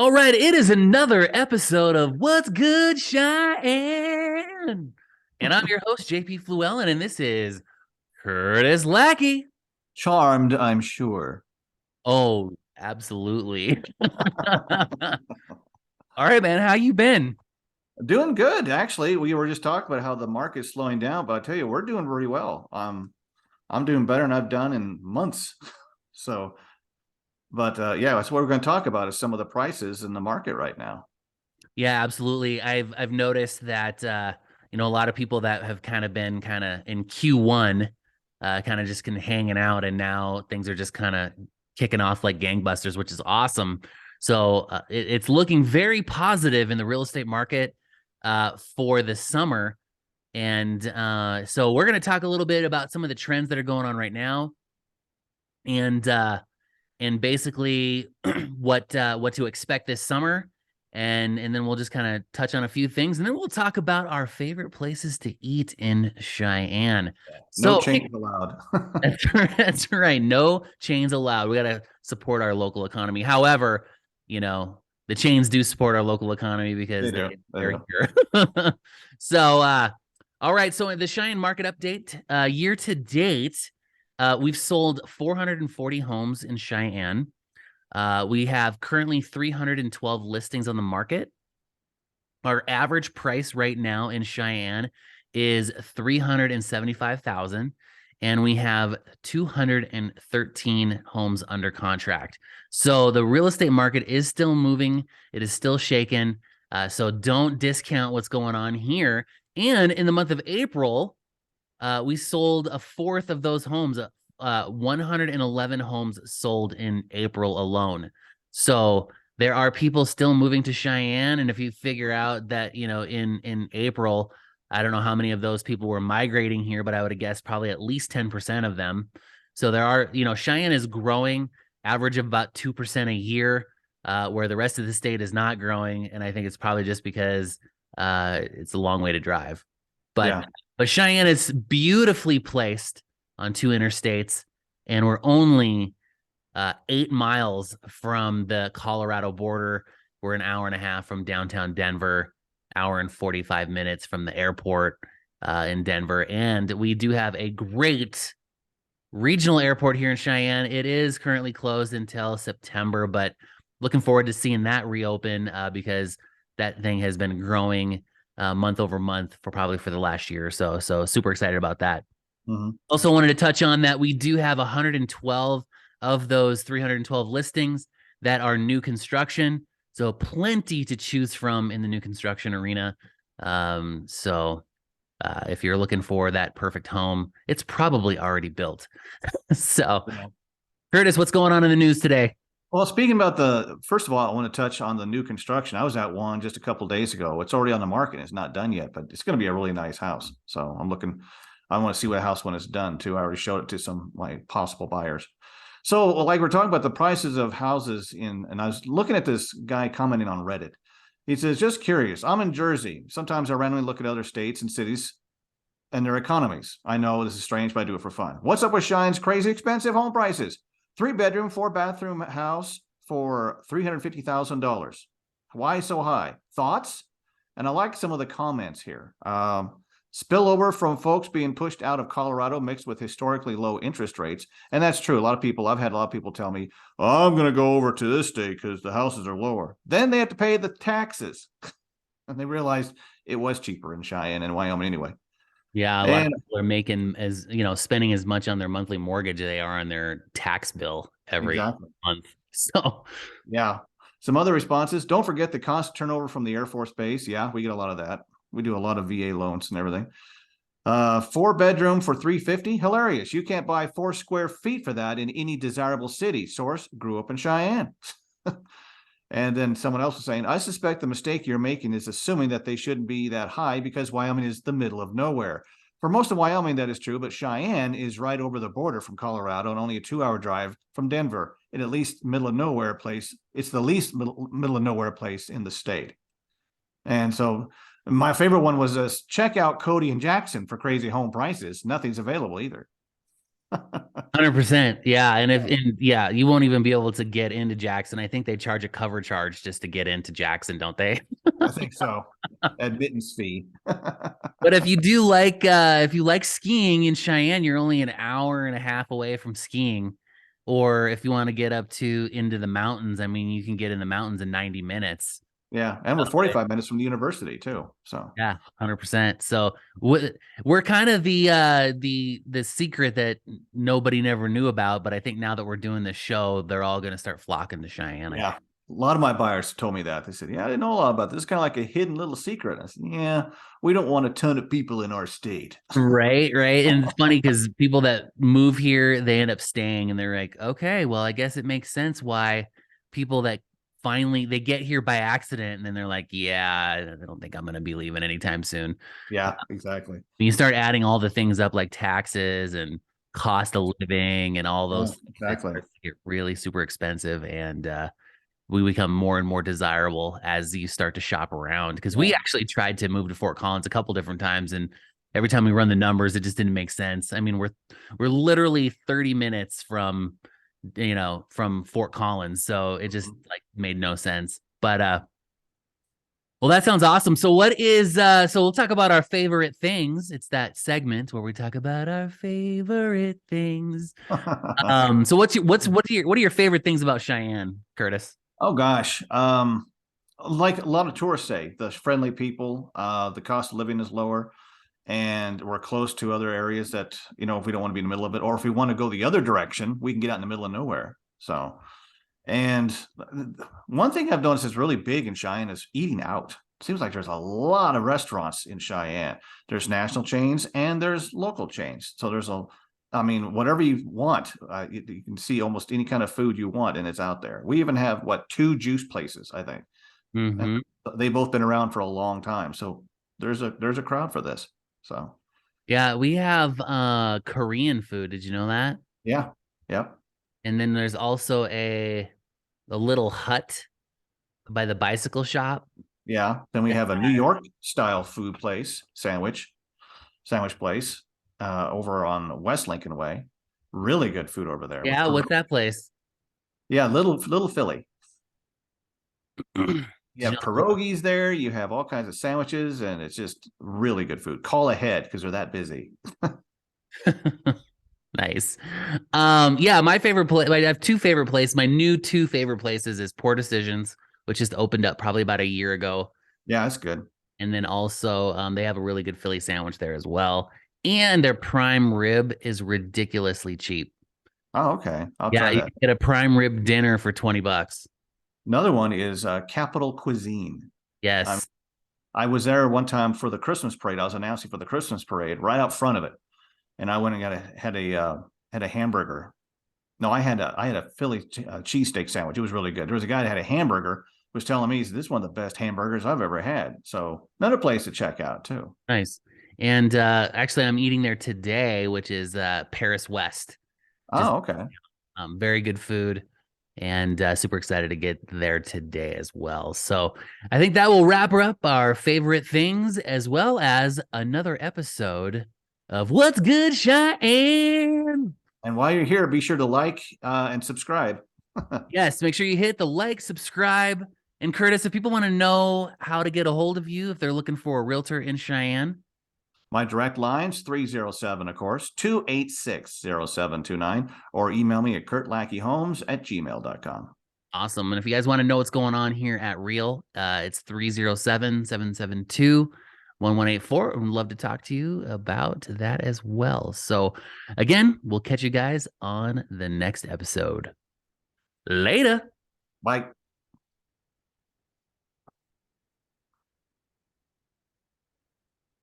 All right, it is another episode of What's Good, Cheyenne. And I'm your host, JP Fluellen, and this is Curtis Lackey. Charmed, I'm sure. Oh, absolutely. All right, man, how you been? Doing good, actually. We were just talking about how the market's slowing down, but I tell you, we're doing really well. I'm doing better than I've done in months. So, but yeah, that's what we're going to talk about is some of the prices in the market right now. Yeah, absolutely. I've noticed that a lot of people that have kind of been kind of in Q1 kind of just hanging out, and now things are just kind of kicking off like gangbusters, which is awesome. So it's looking very positive in the real estate market for the summer. And so we're going to talk a little bit about some of the trends that are going on right now, and basically what to expect this summer, and then we'll just kind of touch on a few things, and then we'll talk about our favorite places to eat in Cheyenne. No So change allowed. that's right, no chains allowed. We got to support our local economy. However, the chains do support our local economy because They do. They they're do. here. So all right, so in the Cheyenne market update, year to date, we've sold 440 homes in Cheyenne. We have currently 312 listings on the market. Our average price right now in Cheyenne is 375,000, and we have 213 homes under contract. So the real estate market is still moving. It is still shaking. So don't discount what's going on here. And in the month of April, we sold a fourth of those homes. 111 homes sold in April alone. So there are people still moving to Cheyenne, and if you figure out that in April, I don't know how many of those people were migrating here, but I would have guessed probably at least 10% of them. So there are, Cheyenne is growing, average of about 2% a year, where the rest of the state is not growing, and I think it's probably just because it's a long way to drive. But Yeah. but Cheyenne is beautifully placed on two interstates, and we're only 8 miles from the Colorado border. We're an hour and a half from downtown Denver, hour and 45 minutes from the airport in Denver. And we do have a great regional airport here in Cheyenne. It is currently closed until September, but looking forward to seeing that reopen because that thing has been growing month over month for the last year or so. So super excited about that. Mm-hmm. Also wanted to touch on that we do have 112 of those 312 listings that are new construction. So plenty to choose from in the new construction arena. So if you're looking for that perfect home, it's probably already built. So, Yeah. Curtis, what's going on in the news today? Well, speaking about first of all, I want to touch on the new construction. I was at one just a couple of days ago. It's already on the market. It's not done yet, but it's going to be a really nice house. So I want to see what house when it's done too. I already showed it to some like possible buyers. So like we're talking about the prices of houses and I was looking at this guy commenting on Reddit. He says, just curious, I'm in Jersey. Sometimes I randomly look at other states and cities and their economies. I know this is strange, but I do it for fun. What's up with Cheyenne's crazy expensive home prices? 3-bedroom, 4-bathroom house for $350,000. Why so high? Thoughts? And I like some of the comments here. Spillover from folks being pushed out of Colorado mixed with historically low interest rates. And that's true. I've had a lot of people tell me, oh, I'm going to go over to this state because the houses are lower. Then they have to pay the taxes. And they realized it was cheaper in Cheyenne and Wyoming anyway. Yeah, a lot of And people are spending as much on their monthly mortgage as they are on their tax bill every exactly. month. So, Yeah. Some other responses. Don't forget the cost turnover from the Air Force Base. Yeah, we get a lot of that. We do a lot of VA loans and everything. 4-bedroom for $350. Hilarious. You can't buy 4 square feet for that in any desirable city. Source, grew up in Cheyenne. And then someone else was saying, I suspect the mistake you're making is assuming that they shouldn't be that high because Wyoming is the middle of nowhere. For most of Wyoming, that is true, but Cheyenne is right over the border from Colorado and only a 2-hour drive from Denver. In at least middle of nowhere place. It's the least middle of nowhere place in the state. And so my favorite one was check out Cody and Jackson for crazy home prices. Nothing's available either. 100%. Yeah. And you won't even be able to get into Jackson. I think they charge a cover charge just to get into Jackson, don't they? I think so. Admittance fee. But if you like skiing in Cheyenne, you're only an hour and a half away from skiing. Or if you want to get up to into the mountains, I mean, you can get in the mountains in 90 minutes. Yeah, and we're 45 minutes from the university too. So Yeah, 100%. So we're kind of the secret that nobody never knew about, but I think now that we're doing this show, they're all going to start flocking to Cheyenne. I yeah, think. a lot of my buyers told me that. They said, "Yeah, I didn't know a lot about this. It's kind of like a hidden little secret." I said, "Yeah, we don't want a ton of people in our state." Right, right. And it's funny because people that move here, they end up staying and they're like, okay, well, I guess it makes sense why people that finally they get here by accident and then they're like, yeah, I don't think I'm gonna be leaving anytime soon. Yeah, exactly. When you start adding all the things up like taxes and cost of living and all Yeah, those things, it exactly. starts to get really super expensive and we become more and more desirable as you start to shop around. Because Yeah. we actually tried to move to Fort Collins a couple different times, and every time we run the numbers, it just didn't make sense. I mean, we're literally 30 minutes from from Fort Collins, so it just like made no sense. But well, that sounds awesome. So what is so we'll talk about our favorite things. It's that segment where we talk about our favorite things. So what are your favorite things about Cheyenne, Curtis? Oh gosh. Like a lot of tourists say, the friendly people, the cost of living is lower, and we're close to other areas that, if we don't want to be in the middle of it, or if we want to go the other direction, we can get out in the middle of nowhere. So, and one thing I've noticed is really big in Cheyenne is eating out. Seems like there's a lot of restaurants in Cheyenne. There's national chains and there's local chains. So I mean, whatever you want, you can see almost any kind of food you want, and it's out there. We even have two juice places, I think. And Mm-hmm. they've both been around for a long time. So there's a crowd for this. So Yeah, we have Korean food. Did you know that? yeah, yep, And then there's also a little hut by the bicycle shop. yeah. Then we have a New York style food place, sandwich place, over on West Lincoln Way. Really good food over there with Yeah, what's that place? yeah, little Philly. Did You you have pierogies there. You have all kinds of sandwiches, and it's just really good food. Call ahead because they're that busy. know? Nice. Yeah, my favorite place. I have two favorite places. My new two favorite places is Poor Decisions, which just opened up probably about a year ago. Yeah, that's good. And then also they have a really good Philly sandwich there as well. And their prime rib is ridiculously cheap. Oh, okay. I'll Yeah, try you that. can get a prime rib dinner for 20 bucks. Another one is Capital Cuisine. Um, Yes. I was there one time for the Christmas parade. I was announcing for the Christmas parade right out front of it, and I went and had a hamburger. No, I had a Philly cheesesteak sandwich. It was really good. There was a guy that had a hamburger was telling me, he said, "This is one of the best hamburgers I've ever had." So another place to check out too. Nice. And actually, I'm eating there today, which is Paris West. Just Oh, okay. very good food and super excited to get there today as well. So I think that will wrap up our favorite things as well as another episode of What's Good Cheyenne. And while you're here, be sure to like and subscribe. Yes, make sure you hit the like, subscribe. And Curtis, if people want to know how to get a hold of you, if they're looking for a realtor in Cheyenne, My direct line's 307, of course, 286-0729, or email me at kurtlackeyhomes@gmail.com. awesome. And if you guys want to know what's going on here at Real, it's 307-772-1184. We'd love to talk to you about that as well. So again, we'll catch you guys on the next episode. Later. Bye.